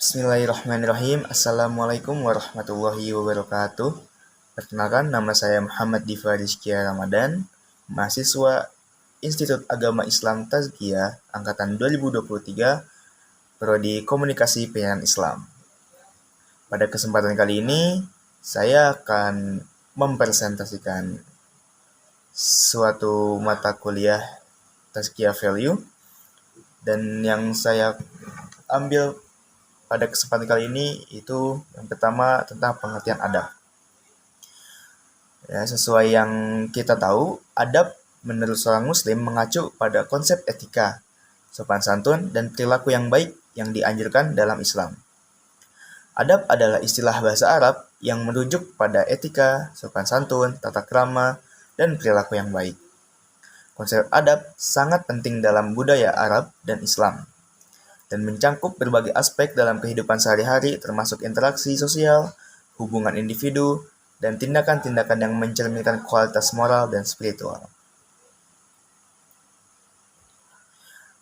Bismillahirrahmanirrahim. Assalamualaikum warahmatullahi wabarakatuh. Perkenalkan, nama saya Muhammad Diva Rizkia Ramadan, mahasiswa Institut Agama Islam Tazkiyah angkatan 2023, prodi Komunikasi Penyiaran Islam. Pada kesempatan kali ini, saya akan mempresentasikan suatu mata kuliah Tazkiyah Value, dan yang saya ambil pada kesempatan kali ini itu yang pertama tentang pengertian adab. Ya, sesuai yang kita tahu, adab menurut seorang muslim mengacu pada konsep etika, sopan santun, dan perilaku yang baik yang dianjurkan dalam Islam. Adab adalah istilah bahasa Arab yang merujuk pada etika, sopan santun, tata krama, dan perilaku yang baik. Konsep adab sangat penting dalam budaya Arab dan Islam, dan mencangkup berbagai aspek dalam kehidupan sehari-hari termasuk interaksi sosial, hubungan individu, dan tindakan-tindakan yang mencerminkan kualitas moral dan spiritual.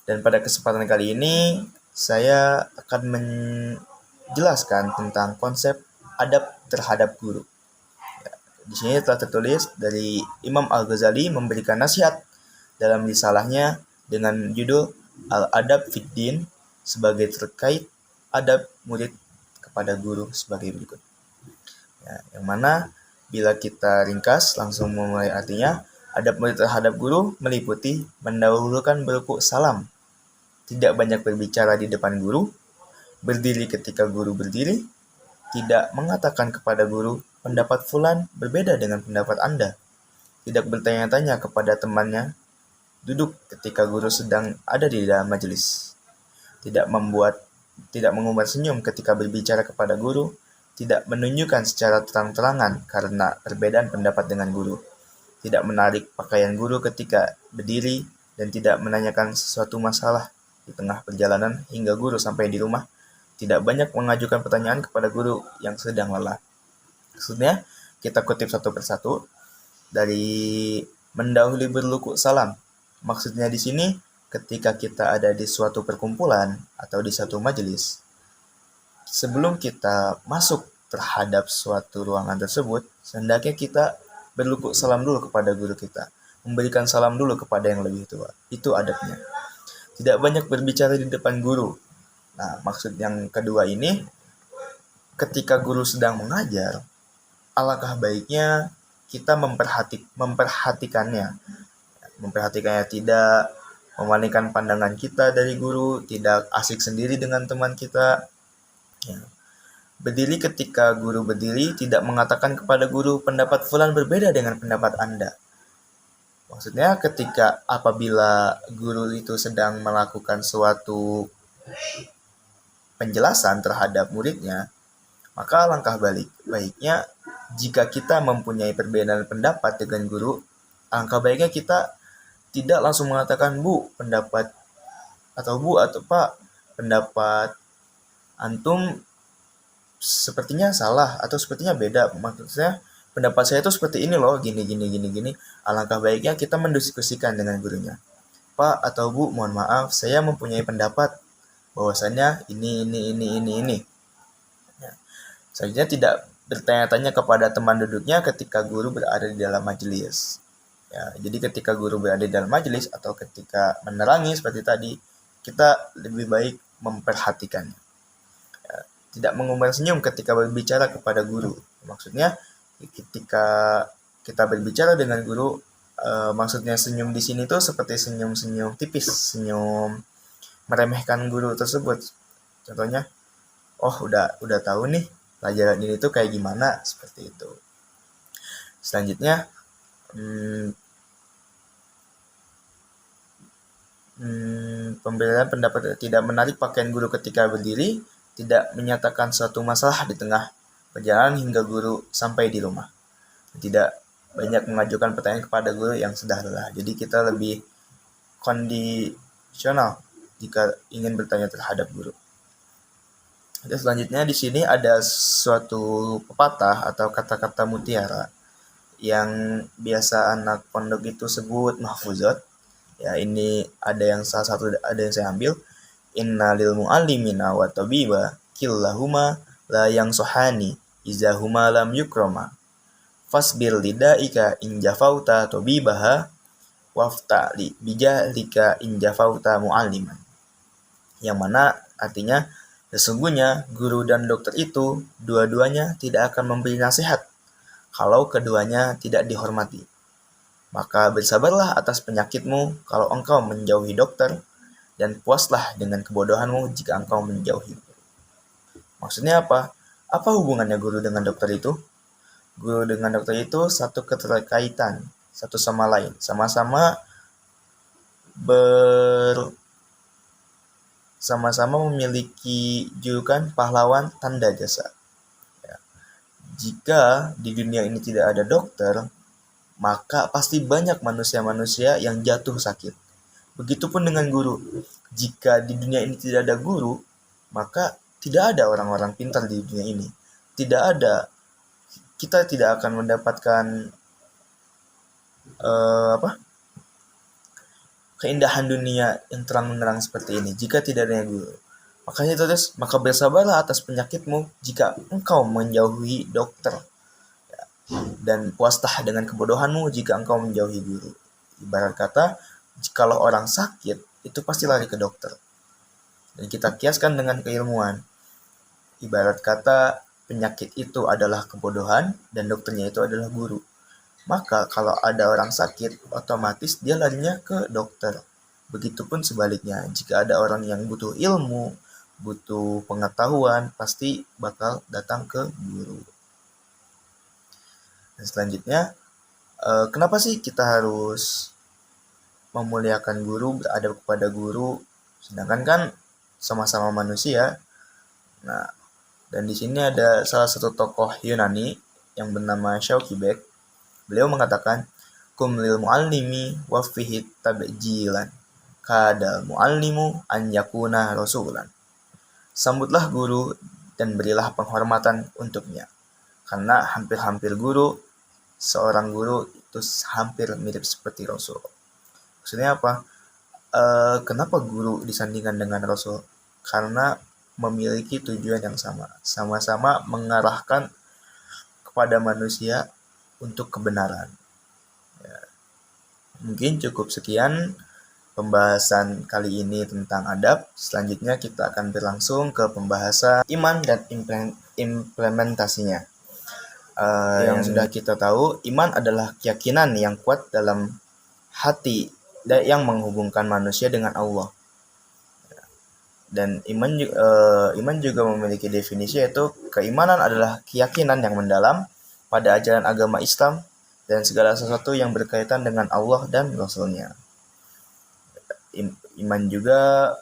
Dan pada kesempatan kali ini, saya akan menjelaskan tentang konsep adab terhadap guru. Di sini telah tertulis dari Imam Al-Ghazali memberikan nasihat dalam risalahnya dengan judul Al-Adab Fid Din, sebagai terkait adab murid kepada guru sebagai berikut. Ya, yang mana bila kita ringkas langsung memulai artinya, adab murid terhadap guru meliputi mendahulukan berukuk salam, tidak banyak berbicara di depan guru, berdiri ketika guru berdiri, tidak mengatakan kepada guru pendapat fulan berbeda dengan pendapat Anda, tidak bertanya-tanya kepada temannya, duduk ketika guru sedang ada di dalam majelis, tidak mengumbar senyum ketika berbicara kepada guru, tidak menunjukkan secara terang-terangan karena perbedaan pendapat dengan guru, tidak menarik pakaian guru ketika berdiri, dan tidak menanyakan sesuatu masalah di tengah perjalanan hingga guru sampai di rumah, tidak banyak mengajukan pertanyaan kepada guru yang sedang lelah. Maksudnya, kita kutip satu persatu dari mendahului berlukuk salam. Maksudnya di sini, ketika kita ada di suatu perkumpulan atau di satu majelis, sebelum kita masuk terhadap suatu ruangan tersebut, hendaknya kita berlukuk salam dulu kepada guru kita, memberikan salam dulu kepada yang lebih tua. Itu adabnya. Tidak banyak berbicara di depan guru. Nah, maksud yang kedua ini, ketika guru sedang mengajar, alangkah baiknya kita memperhatikannya, tidak memalingkan pandangan kita dari guru, tidak asik sendiri dengan teman kita. Ya. Berdiri ketika guru berdiri, tidak mengatakan kepada guru pendapat fulan berbeda dengan pendapat Anda. Maksudnya ketika apabila guru itu sedang melakukan suatu penjelasan terhadap muridnya, maka alangkah baiknya jika kita mempunyai perbedaan pendapat dengan guru, alangkah baiknya kita tidak langsung mengatakan Bu atau Pak, pendapat antum sepertinya salah atau sepertinya beda. Maksudnya pendapat saya itu seperti ini loh, gini. Alangkah baiknya kita mendiskusikan dengan gurunya. Pak atau Bu, mohon maaf, saya mempunyai pendapat bahwasannya ini. Ya. Selanjutnya tidak bertanya-tanya kepada teman duduknya ketika guru berada di dalam majelis. Ya, jadi ketika guru berada di dalam majelis atau ketika menerangi seperti tadi, kita lebih baik memperhatikannya. Ya, tidak mengumbar senyum ketika berbicara kepada guru. Maksudnya ketika kita berbicara dengan guru, maksudnya senyum di sini tuh seperti senyum tipis, senyum meremehkan guru tersebut. Contohnya, oh udah tahu nih pelajaran ini tuh kayak gimana, seperti itu. Selanjutnya, pemberian pendapat, tidak menarik pakaian guru ketika berdiri, tidak menyatakan suatu masalah di tengah perjalanan hingga guru sampai di rumah, tidak banyak mengajukan pertanyaan kepada guru yang sudah lelah. Jadi kita lebih kondisional jika ingin bertanya terhadap guru. Dan selanjutnya di sini ada suatu pepatah atau kata-kata mutiara yang biasa anak pondok itu sebut mahfuzat. Ya, ini ada yang saya ambil. Inna lil mu'allimina wa tabiba killahuma la yang sohani izahuma lam yukroma fasbir lidaika in jafauta tobibaha wafta li bijahlika in jafauta mu'alliman. Yang mana artinya sesungguhnya guru dan dokter itu dua-duanya tidak akan memberi nasihat kalau keduanya tidak dihormati. Maka bersabarlah atas penyakitmu kalau engkau menjauhi dokter, dan puaslah dengan kebodohanmu jika engkau menjauhi guru. Maksudnya apa? Apa hubungannya guru dengan dokter itu? Guru dengan dokter itu satu keterkaitan, satu sama lain. Sama-sama memiliki julukan pahlawan tanda jasa. Ya. Jika di dunia ini tidak ada dokter, maka pasti banyak manusia-manusia yang jatuh sakit. Begitupun dengan guru. Jika di dunia ini tidak ada guru, maka tidak ada orang-orang pintar di dunia ini. Kita tidak akan mendapatkan keindahan dunia yang terang menerang seperti ini jika tidak ada guru. Maka bersabarlah atas penyakitmu jika engkau menjauhi dokter. Dan puaslah dengan kebodohanmu jika engkau menjauhi guru. Ibarat kata, jikalau orang sakit, itu pasti lari ke dokter. Dan kita kiaskan dengan keilmuan. Ibarat kata, penyakit itu adalah kebodohan, dan dokternya itu adalah guru. Maka kalau ada orang sakit, otomatis dia larinya ke dokter. Begitupun sebaliknya, jika ada orang yang butuh ilmu, butuh pengetahuan, pasti bakal datang ke guru. Dan selanjutnya, kenapa sih kita harus memuliakan guru, beradab kepada guru, sedangkan kan sama-sama manusia? Nah, dan di sini ada salah satu tokoh Yunani yang bernama Shaukibek. Beliau mengatakan, kum lil muallimi wa fihi tabjilan kadal muallimu an yakuna rasulan. Sambutlah guru dan berilah penghormatan untuknya, karena hampir-hampir seorang guru itu hampir mirip seperti Rasul. Maksudnya apa? Kenapa guru disandingkan dengan Rasul? Karena memiliki tujuan yang sama-sama mengarahkan kepada manusia untuk kebenaran. Ya. Mungkin cukup sekian pembahasan kali ini tentang adab. Selanjutnya kita akan berlangsung ke pembahasan iman dan implementasinya. Yang sudah kita tahu, iman adalah keyakinan yang kuat dalam hati yang menghubungkan manusia dengan Allah. Dan iman juga memiliki definisi, yaitu keimanan adalah keyakinan yang mendalam pada ajaran agama Islam dan segala sesuatu yang berkaitan dengan Allah dan Rasul-Nya. Iman juga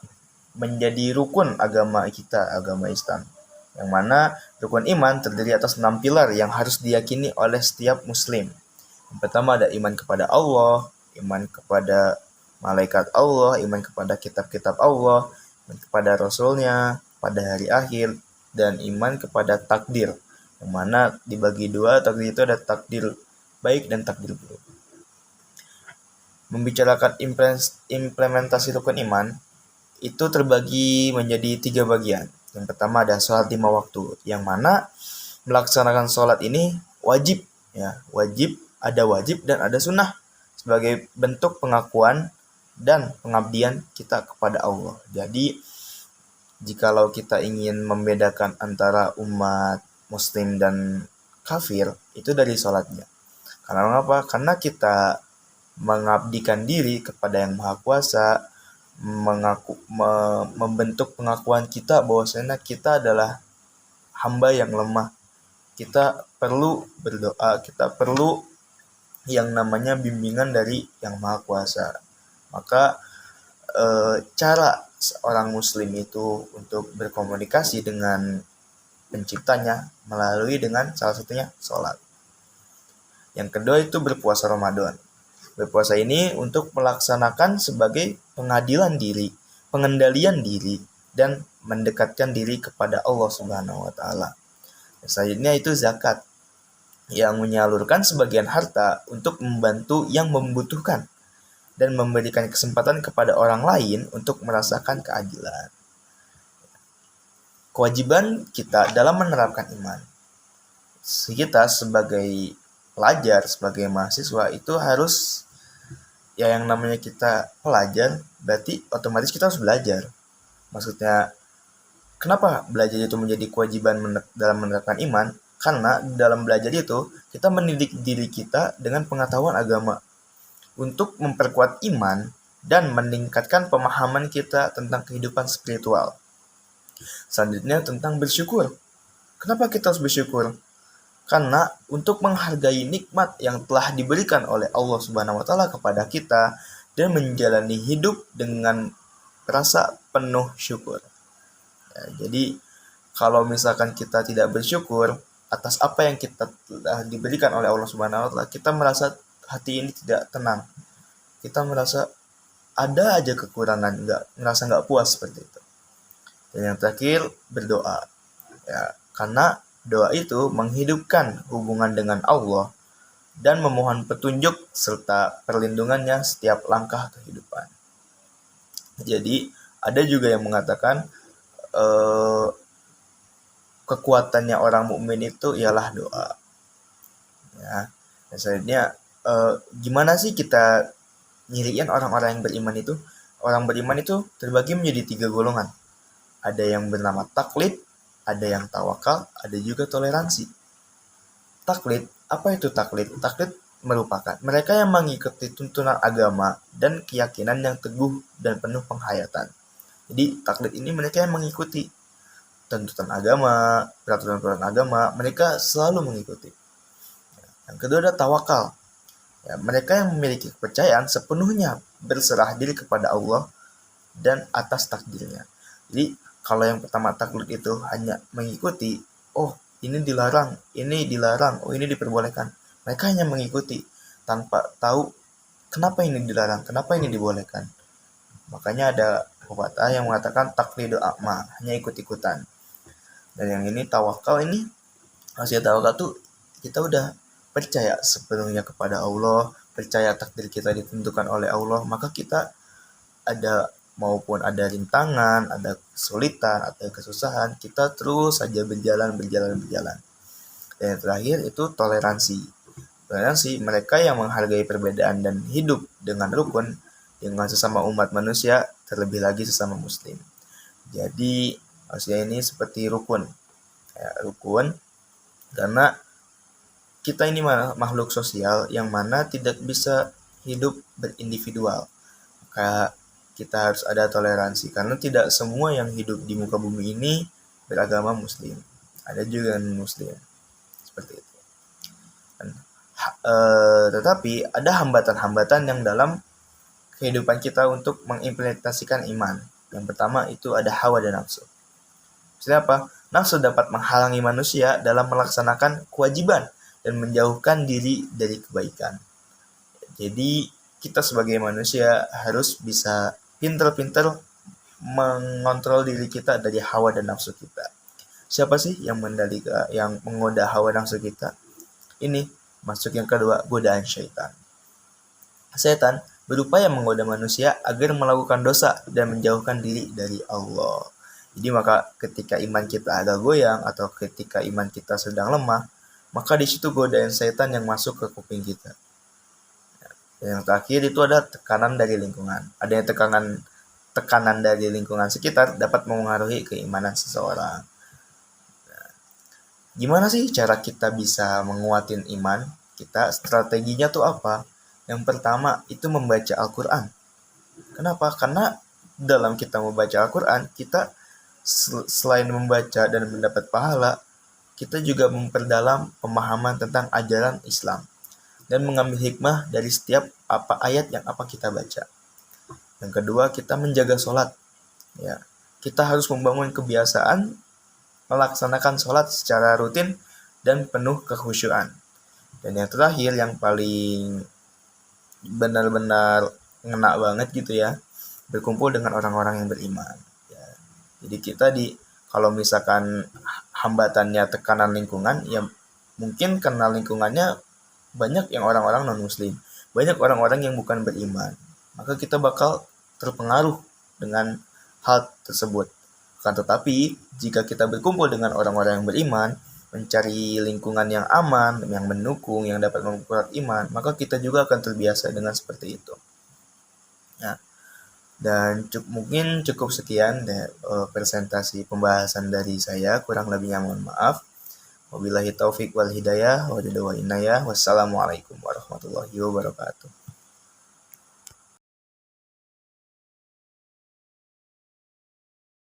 menjadi rukun agama kita, agama Islam, yang mana rukun iman terdiri atas 6 pilar yang harus diyakini oleh setiap muslim. Yang pertama ada iman kepada Allah, iman kepada malaikat Allah, iman kepada kitab-kitab Allah, iman kepada Rasul-Nya, pada hari akhir, dan iman kepada takdir. Yang mana dibagi dua, takdir itu ada takdir baik dan takdir buruk. Membicarakan implementasi rukun iman, itu terbagi menjadi 3 bagian. Yang pertama ada sholat 5 waktu, yang mana melaksanakan sholat ini wajib, ya, ada wajib dan ada sunnah sebagai bentuk pengakuan dan pengabdian kita kepada Allah. Jadi, jikalau kita ingin membedakan antara umat muslim dan kafir, itu dari sholatnya. Karena mengapa? Karena kita mengabdikan diri kepada Yang Maha Kuasa, membentuk pengakuan kita bahwasanya kita adalah hamba yang lemah. Kita perlu berdoa, kita perlu yang namanya bimbingan dari Yang Maha Kuasa. Maka cara seorang muslim itu untuk berkomunikasi dengan penciptanya melalui dengan salah satunya sholat. Yang kedua itu berpuasa Ramadan. Berpuasa ini untuk melaksanakan sebagai pengadilan diri, pengendalian diri, dan mendekatkan diri kepada Allah Subhanahu wa Ta'ala. Selanjutnya itu zakat, yang menyalurkan sebagian harta untuk membantu yang membutuhkan dan memberikan kesempatan kepada orang lain untuk merasakan keadilan. kewajiban kita dalam menerapkan iman. Kita sebagai pelajar, sebagai mahasiswa itu harus, ya yang namanya kita pelajar, berarti otomatis kita harus belajar. Maksudnya, kenapa belajar itu menjadi kewajiban dalam menerapkan iman? Karena dalam belajar itu, kita mendidik diri kita dengan pengetahuan agama untuk memperkuat iman dan meningkatkan pemahaman kita tentang kehidupan spiritual. Selanjutnya tentang bersyukur. Kenapa kita harus bersyukur? Karena untuk menghargai nikmat yang telah diberikan oleh Allah Subhanahu wa taala kepada kita dan menjalani hidup dengan rasa penuh syukur. Ya, jadi kalau misalkan kita tidak bersyukur atas apa yang kita telah diberikan oleh Allah Subhanahu wa taala, kita merasa hati ini tidak tenang. Kita merasa ada aja kekurangan, merasa nggak puas seperti itu. Dan yang terakhir, berdoa. Ya, karena doa itu menghidupkan hubungan dengan Allah dan memohon petunjuk serta perlindungannya setiap langkah kehidupan. Jadi ada juga yang mengatakan kekuatannya orang mukmin itu ialah doa. Ya, selanjutnya gimana sih kita nyiriin orang-orang yang beriman itu? Orang beriman itu terbagi menjadi 3 golongan. Ada yang bernama taklid, ada yang tawakal, ada juga toleransi. Taklid, apa itu taklid? Taklid merupakan mereka yang mengikuti tuntunan agama dan keyakinan yang teguh dan penuh penghayatan. Jadi taklid ini mereka yang mengikuti tuntunan agama, peraturan-peraturan agama, mereka selalu mengikuti. Yang kedua ada tawakal. Ya, mereka yang memiliki kepercayaan sepenuhnya berserah diri kepada Allah dan atas takdirnya. Jadi kalau yang pertama taklid itu hanya mengikuti, oh ini dilarang, oh ini diperbolehkan. Mereka hanya mengikuti tanpa tahu kenapa ini dilarang, kenapa ini dibolehkan. Makanya ada pepatah yang mengatakan taklidu a'ma, hanya ikut-ikutan. Dan yang ini tawakal ini, maksudnya tawakal tuh kita udah percaya sepenuhnya kepada Allah, percaya takdir kita ditentukan oleh Allah, maka kita maupun ada rintangan, ada kesulitan, ada kesusahan, kita terus saja berjalan. Dan yang terakhir itu toleransi. Toleransi mereka yang menghargai perbedaan dan hidup dengan rukun dengan sesama umat manusia, terlebih lagi sesama muslim. Jadi maksudnya ini seperti rukun. Ya, rukun karena kita ini makhluk sosial yang mana tidak bisa hidup berindividual. Maka kita harus ada toleransi karena tidak semua yang hidup di muka bumi ini beragama muslim. Ada juga yang muslim. Seperti itu. Tetapi ada hambatan-hambatan yang dalam kehidupan kita untuk mengimplementasikan iman. Yang pertama itu ada hawa dan nafsu. Maksudnya apa? Nafsu dapat menghalangi manusia dalam melaksanakan kewajiban dan menjauhkan diri dari kebaikan. Jadi kita sebagai manusia harus bisa pintar-pintar mengontrol diri kita dari hawa dan nafsu kita. Siapa sih yang menggoda hawa nafsu kita? Ini masuk yang kedua, godaan syaitan. Setan berupaya menggoda manusia agar melakukan dosa dan menjauhkan diri dari Allah. Jadi maka ketika iman kita agak goyang atau ketika iman kita sedang lemah, maka di situ godaan setan yang masuk ke kuping kita. Yang terakhir itu ada tekanan dari lingkungan. Adanya tekanan dari lingkungan sekitar dapat mempengaruhi keimanan seseorang. Nah, gimana sih cara kita bisa menguatin iman kita? Strateginya tuh apa? Yang pertama itu membaca Al-Quran. Kenapa? Karena dalam kita membaca Al-Quran, kita selain membaca dan mendapat pahala, kita juga memperdalam pemahaman tentang ajaran Islam dan mengambil hikmah dari setiap ayat yang kita baca. Yang kedua, kita menjaga sholat. Ya, kita harus membangun kebiasaan melaksanakan sholat secara rutin dan penuh kekhusyuan. Dan yang terakhir, yang paling benar-benar ngena banget gitu ya, berkumpul dengan orang-orang yang beriman. Ya, jadi kita kalau misalkan hambatannya tekanan lingkungan, ya mungkin karena lingkungannya banyak yang orang-orang non-muslim, banyak orang-orang yang bukan beriman, maka kita bakal terpengaruh dengan hal tersebut. Akan tetapi, jika kita berkumpul dengan orang-orang yang beriman, mencari lingkungan yang aman, yang mendukung, yang dapat memperkuat iman, maka kita juga akan terbiasa dengan seperti itu. Nah, dan mungkin cukup sekian presentasi pembahasan dari saya, kurang lebihnya mohon maaf. Wabillahi taufik wal hidayah, wa inayah, wassalamualaikum warahmatullahi wabarakatuh.